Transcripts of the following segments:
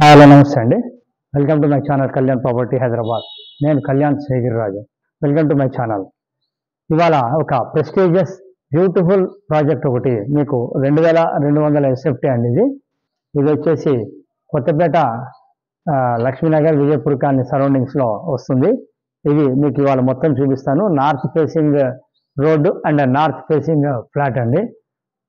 Hello నమస్తే అండి. Welcome to my channel Kalyan property Hyderabad. నేను Kalyan Shekhararaju. Welcome to my channel. ఇవాళ ఒక ప్రెస్టీజియస్ బ్యూటిఫుల్ ప్రాజెక్ట్ ఒకటి మీకు 2200 ఎస్ఎఫ్టీ అండి. ఇది వచ్చేసి కొత్తపేట లక్ష్మీనగర్ విజయపూర్ కాలనీ సరౌండింగ్స్లో వస్తుంది. ఇది మీకు ఇవాళ మొత్తం చూపిస్తాను. North facing road and north facing flat అండి.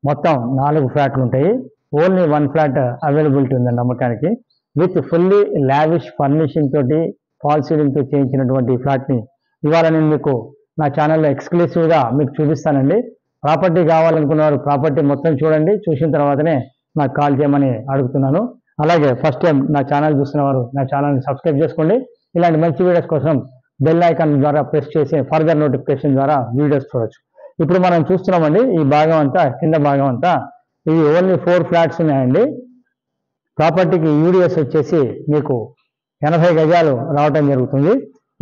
మొత్తం 4 ఫ్లాట్లు ఉంటాయి. ఓన్లీ 1 ఫ్లాట్ అవైలబిలిటీ ఉందండి అమ్మకానికి. విత్ ఫుల్లీ లావిష్ ఫర్నిషింగ్ తోటి ఫాల్ సీలింగ్తో చేయించినటువంటి ఫ్లాట్ని ఇవాళ నేను మీకు నా ఛానల్లో ఎక్స్క్లూసివ్గా మీకు చూపిస్తానండి. ప్రాపర్టీ కావాలనుకున్నవారు ప్రాపర్టీ మొత్తం చూడండి. చూసిన తర్వాతనే నాకు కాల్ చేయమని అడుగుతున్నాను. అలాగే ఫస్ట్ టైం నా ఛానల్ చూస్తున్నవారు నా ఛానల్ని సబ్స్క్రైబ్ చేసుకోండి. ఇలాంటి మంచి వీడియోస్ కోసం బెల్ ఐకాన్ ద్వారా ప్రెస్ చేసి ఫర్దర్ నోటిఫికేషన్ ద్వారా వీడియోస్ చూడొచ్చు. ఇప్పుడు మనం చూస్తున్నామండి ఈ భాగం అంతా, కింద భాగం అంతా ఇది ఓన్లీ 4 ఫ్లాట్స్ ఉన్నాయండి. ప్రాపర్టీకి యూడిఎస్ వచ్చేసి మీకు 80 గజాలు రావటం జరుగుతుంది.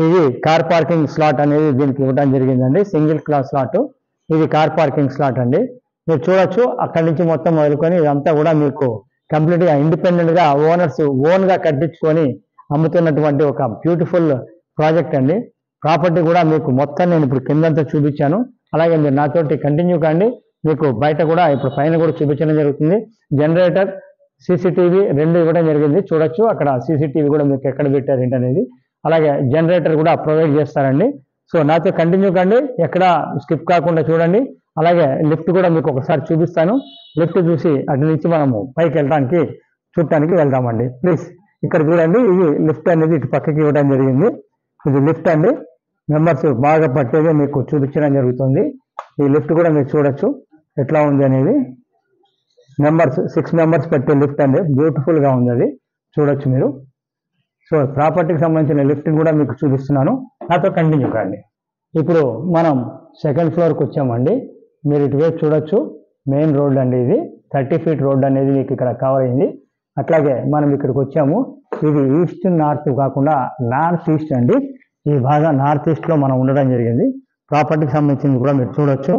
ఇది కార్ పార్కింగ్ స్లాట్ అనేది దీనికి ఇవ్వడం జరిగిందండి. సింగిల్ క్లాస్ స్లాట్, ఇది కార్ పార్కింగ్ స్లాట్ అండి. మీరు చూడొచ్చు అక్కడి నుంచి మొత్తం మొదలుకొని ఇదంతా కూడా మీకు కంప్లీట్గా ఇండిపెండెంట్గా ఓనర్స్ ఓన్గా కట్టించుకొని అమ్ముతున్నటువంటి ఒక బ్యూటిఫుల్ ప్రాజెక్ట్ అండి. ప్రాపర్టీ కూడా మీకు మొత్తం నేను ఇప్పుడు కిందంతా చూపించాను. అలాగే మీరు నాతోటి కంటిన్యూ కాండి. మీకు బయట కూడా ఇప్పుడు పైన కూడా చూపించడం జరుగుతుంది. జనరేటర్, సీసీటీవీ 2 ఇవ్వడం జరిగింది. చూడొచ్చు అక్కడ సీసీటీవీ కూడా మీకు ఎక్కడ పెట్టారు ఏంటనేది. అలాగే జనరేటర్ కూడా ప్రొవైడ్ చేస్తారండి. సో నాతో కంటిన్యూ కండి, ఎక్కడ స్కిప్ కాకుండా చూడండి. అలాగే లిఫ్ట్ కూడా మీకు ఒకసారి చూపిస్తాను. లిఫ్ట్ చూసి అటు నుంచి మనము పైకి వెళ్ళడానికి చూడటానికి వెళ్దామండి. ప్లీజ్ ఇక్కడ చూడండి, ఇది లిఫ్ట్ అనేది ఇటు పక్కకి ఇవ్వడం జరిగింది. ఇది లిఫ్ట్ అండి. మెంబర్స్ బాగా పట్టేది మీకు చూపించడం జరుగుతుంది. ఈ లిఫ్ట్ కూడా మీరు చూడొచ్చు ఎట్లా ఉంది అనేది. 6 మెంబర్స్ పెట్టే లిఫ్ట్ అండి. బ్యూటిఫుల్గా ఉంది, అది చూడొచ్చు మీరు. సో ప్రాపర్టీకి సంబంధించిన లిఫ్ట్ కూడా మీకు చూపిస్తున్నాను. నాతో కంటిన్యూ కాండి. ఇప్పుడు మనం 2nd ఫ్లోర్కి వచ్చామండి. మీరు ఇటువైపు చూడొచ్చు, మెయిన్ రోడ్ అండి. ఇది 30 ఫీట్ రోడ్ అనేది మీకు ఇక్కడ కవర్ అయింది. అట్లాగే మనం ఇక్కడికి వచ్చాము. ఇది ఈస్ట్ నార్త్ కాకుండా నార్త్ ఈస్ట్ అండి. ఈ భాగం నార్త్ ఈస్ట్లో మనం ఉండడం జరిగింది. ప్రాపర్టీకి సంబంధించింది కూడా మీరు చూడొచ్చు.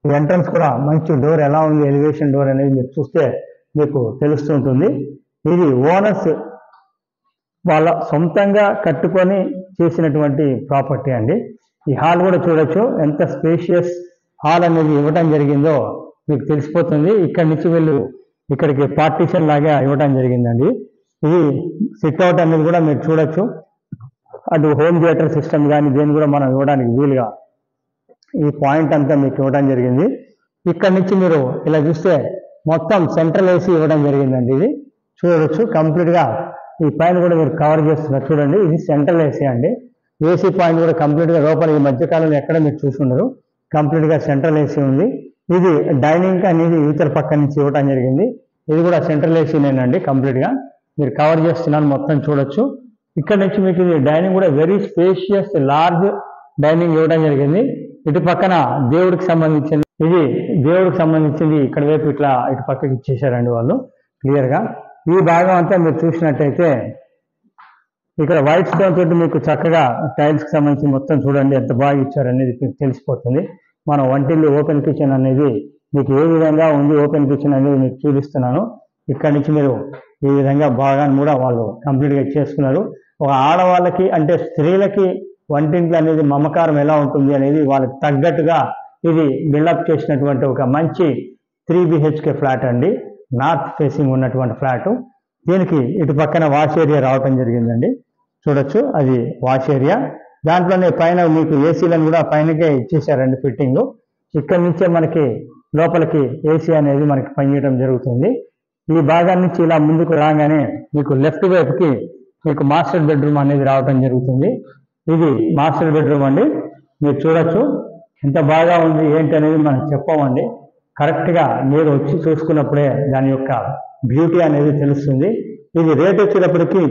ఈ ఎంట్రన్స్ కూడా మంచి డోర్ ఎలా ఉంది, ఎలివేషన్ డోర్ అనేది మీరు చూస్తే మీకు తెలుస్తూ ఉంటుంది. ఇది ఓనర్స్ వాళ్ళ సొంతంగా కట్టుకొని చేసినటువంటి ప్రాపర్టీ అండి. ఈ హాల్ కూడా చూడొచ్చు, ఎంత స్పేషియస్ హాల్ అనేది ఇవ్వడం జరిగిందో మీకు తెలిసిపోతుంది. ఇక్కడి నుంచి వీళ్ళు ఇక్కడికి పార్టీషన్ లాగా ఇవ్వడం జరిగిందండి. ఇది సిట్అవుట్ అనేది కూడా మీరు చూడొచ్చు. అటు హోమ్ థియేటర్ సిస్టమ్ కానీ దేని కూడా మనం ఇవ్వడానికి వీలుగా ఈ పాయింట్ అంతా మీకు ఇవ్వడం జరిగింది. ఇక్కడ నుంచి మీరు ఇలా చూస్తే మొత్తం సెంట్రల్ ఏసీ ఇవ్వడం జరిగిందండి. ఇది చూడవచ్చు కంప్లీట్గా. ఈ పైన కూడా మీరు కవర్ చేస్తున్నారు చూడండి, ఇది సెంట్రల్ ఏసీ అండి. ఏసీ పాయింట్ కూడా కంప్లీట్గా లోపల ఈ మధ్యకాలంలో ఎక్కడ మీరు చూసుండరు, కంప్లీట్గా సెంట్రల్ ఏసీ ఉంది. ఇది డైనింగ్ అనేది యువతల పక్క నుంచి ఇవ్వడం జరిగింది. ఇది కూడా సెంట్రల్ ఏసీనేనండి. కంప్లీట్గా మీరు కవర్ చేస్తున్నాను, మొత్తం చూడొచ్చు. ఇక్కడ నుంచి మీకు ఇది డైనింగ్ కూడా వెరీ స్పేషియస్ లార్జ్ డైనింగ్ ఇవ్వడం జరిగింది. ఇటు పక్కన దేవుడికి సంబంధించింది, ఇది దేవుడికి సంబంధించింది ఇక్కడ వైపు ఇట్లా ఇటు పక్కకి ఇచ్చేసారండి వాళ్ళు క్లియర్గా. ఈ భాగం అంతా మీరు చూసినట్టయితే ఇక్కడ వైట్ స్టోన్ తోటి మీకు చక్కగా టైల్స్కి సంబంధించి మొత్తం చూడండి ఎంత బాగా ఇచ్చారు అనేది మీకు తెలిసిపోతుంది. మనం వంటిల్లు ఓపెన్ కిచెన్ అనేది మీకు ఏ విధంగా ఉంది, ఓపెన్ కిచెన్ అనేది మీకు చూపిస్తున్నాను. ఇక్కడ నుంచి మీరు ఈ విధంగా భాగాన్ని కూడా వాళ్ళు కంప్లీట్గా చేసుకున్నారు. ఒక ఆడవాళ్ళకి అంటే స్త్రీలకి వంటింట్లో అనేది మమకారం ఎలా ఉంటుంది అనేది వాళ్ళకి తగ్గట్టుగా ఇది బిల్డప్ చేసినటువంటి ఒక మంచి 3 BHK ఫ్లాట్ అండి. నార్త్ ఫేసింగ్ ఉన్నటువంటి ఫ్లాటు. దీనికి ఇటు పక్కన వాష్ ఏరియా రావటం జరిగిందండి. చూడొచ్చు అది వాష్ ఏరియా. దాంట్లోనే పైన మీకు ఏసీలను కూడా పైనకే ఇచ్చేసారండి ఫిట్టింగ్. ఇక్కడి నుంచే మనకి లోపలికి ఏసీ అనేది మనకి పనిచేయడం జరుగుతుంది. ఈ భాగాన్ని నుంచి ఇలా ముందుకు రాగానే మీకు లెఫ్ట్ వైపుకి మీకు మాస్టర్ బెడ్రూమ్ అనేది రావటం జరుగుతుంది. ఇది మాస్టర్ బెడ్రూమ్ అండి. మీరు చూడొచ్చు ఎంత బాగా ఉంది ఏంటి అనేది మనం చెప్పమండి. కరెక్ట్గా మీరు వచ్చి చూసుకున్నప్పుడే దాని యొక్క బ్యూటీ అనేది తెలుస్తుంది. ఇది రేట్ వచ్చేటప్పటికి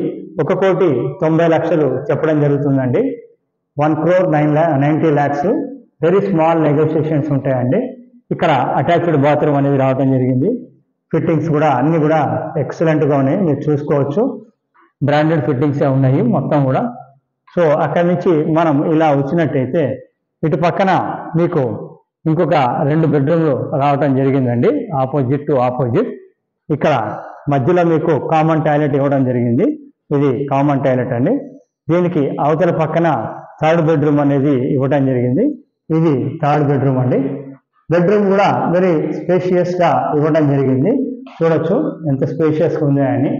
1,90,00,000 చెప్పడం జరుగుతుందండి. 1,90 lakhs. వెరీ స్మాల్ నెగోషియేషన్స్ ఉంటాయండి. ఇక్కడ అటాచ్డ్ బాత్రూమ్ అనేది రావడం జరిగింది. ఫిట్టింగ్స్ కూడా అన్ని కూడా ఎక్సలెంట్గా ఉన్నాయి, మీరు చూసుకోవచ్చు. బ్రాండెడ్ ఫిట్టింగ్సే ఉన్నాయి మొత్తం కూడా. సో అక్కడి నుంచి మనం ఇలా వచ్చినట్టయితే ఇటు పక్కన మీకు ఇంకొక 2 బెడ్రూమ్లు రావటం జరిగిందండి, ఆపోజిట్ టు ఆపోజిట్. ఇక్కడ మధ్యలో మీకు కామన్ టాయిలెట్ ఇవ్వడం జరిగింది. ఇది కామన్ టాయిలెట్ అండి. దీనికి అవతల పక్కన థర్డ్ బెడ్రూమ్ అనేది ఇవ్వడం జరిగింది. ఇది థర్డ్ బెడ్రూమ్ అండి. బెడ్రూమ్ కూడా వెరీ స్పేషియస్గా ఇవ్వడం జరిగింది. చూడొచ్చు ఎంత స్పేషియస్గా ఉంది అని.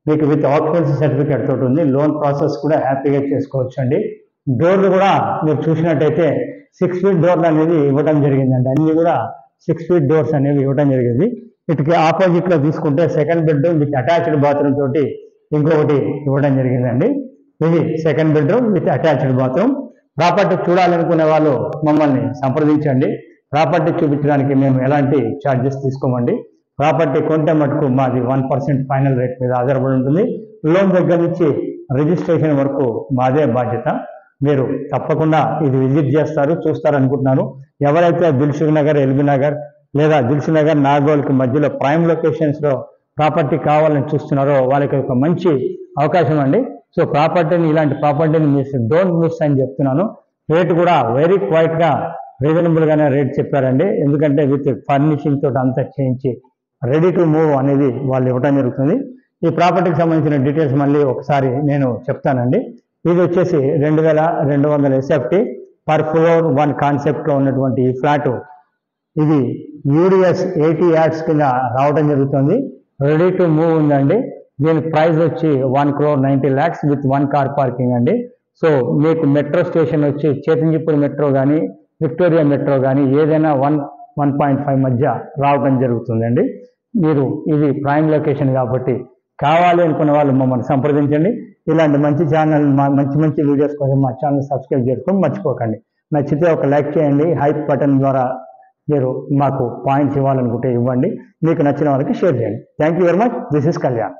మీకు విత్ ఆక్యుపెన్సీ సర్టిఫికేట్ తోటి ఉంది. లోన్ ప్రాసెస్ కూడా హ్యాపీగా చేసుకోవచ్చు అండి. డోర్లు కూడా మీరు చూసినట్టయితే 6 ఫీట్ డోర్లు అనేది ఇవ్వడం జరిగిందండి. అన్ని కూడా 6 ఫీట్ డోర్స్ అనేవి ఇవ్వడం జరిగింది. వీటికి ఆపోజిట్ లో తీసుకుంటే second bedroom with attached bathroom తోటి ఇంకొకటి ఇవ్వడం జరిగిందండి. ఇది second bedroom with attached bathroom. Property చూడాలనుకునే వాళ్ళు మమ్మల్ని సంప్రదించండి. ప్రాపర్టీ చూపించడానికి మేము ఎలాంటి ఛార్జెస్ తీసుకోమండి. ప్రాపర్టీ కొంటే మటుకు మాది 1% ఫైనల్ రేట్ మీద ఆధారపడి ఉంటుంది. లోన్ దగ్గర నుంచి రిజిస్ట్రేషన్ వరకు మాదే బాధ్యత. మీరు తప్పకుండా ఇది విజిట్ చేస్తారు, చూస్తారు అనుకుంటున్నాను. ఎవరైతే దిల్సుఖ్ నగర్, ఎల్బీ నగర్ లేదా దిల్సుఖ్ నగర్, నాగోల్కి మధ్యలో ప్రైమ్ లొకేషన్స్లో ప్రాపర్టీ కావాలని చూస్తున్నారో వాళ్ళకి ఒక మంచి అవకాశం అండి. సో ప్రాపర్టీని, ఇలాంటి ప్రాపర్టీని డోంట్ మిస్ అని చెప్తున్నాను. రేట్ కూడా వెరీ క్వైట్గా రీజనబుల్గానే రేట్ చెప్పారండి. ఎందుకంటే విత్ ఫర్నిషింగ్ తోటి అంతా చేయించి రెడీ టు మూవ్ అనేది వాళ్ళు ఇవ్వడం జరుగుతుంది. ఈ ప్రాపర్టీకి సంబంధించిన డీటెయిల్స్ మళ్ళీ ఒకసారి నేను చెప్తానండి. ఇది వచ్చేసి 2200 SFT పర్ ఫ్లోర్ 1 కాన్సెప్ట్లో ఉన్నటువంటి ఈ ఫ్లాట్. ఇది UDS 80 యార్డ్స్ కింద రావడం జరుగుతుంది. రెడీ టు మూవ్ ఉందండి. దీని ప్రైస్ వచ్చి 1,90 lakhs విత్ 1 కార్ పార్కింగ్ అండి. సో మీకు మెట్రో స్టేషన్ వచ్చి చేతంజిపూర్ మెట్రో కానీ, విక్టోరియా మెట్రో కానీ ఏదైనా 1.5 మధ్య రావడం జరుగుతుందండి. మీరు ఇది ప్రైమ్ లొకేషన్ కాబట్టి కావాలి అనుకున్న వాళ్ళు మమ్మల్ని సంప్రదించండి. ఇలాంటి మంచి ఛానల్, మంచి వీడియోస్ కోసం మా ఛానల్ సబ్స్క్రైబ్ చేసుకొని మర్చిపోకండి. నచ్చితే ఒక లైక్ చేయండి. హైప్ బటన్ ద్వారా మీరు మాకు పాయింట్స్ ఇవ్వాలనుకుంటే ఇవ్వండి. మీకు నచ్చిన వాళ్ళకి షేర్ చేయండి. Thank you very much. This is Kalyan.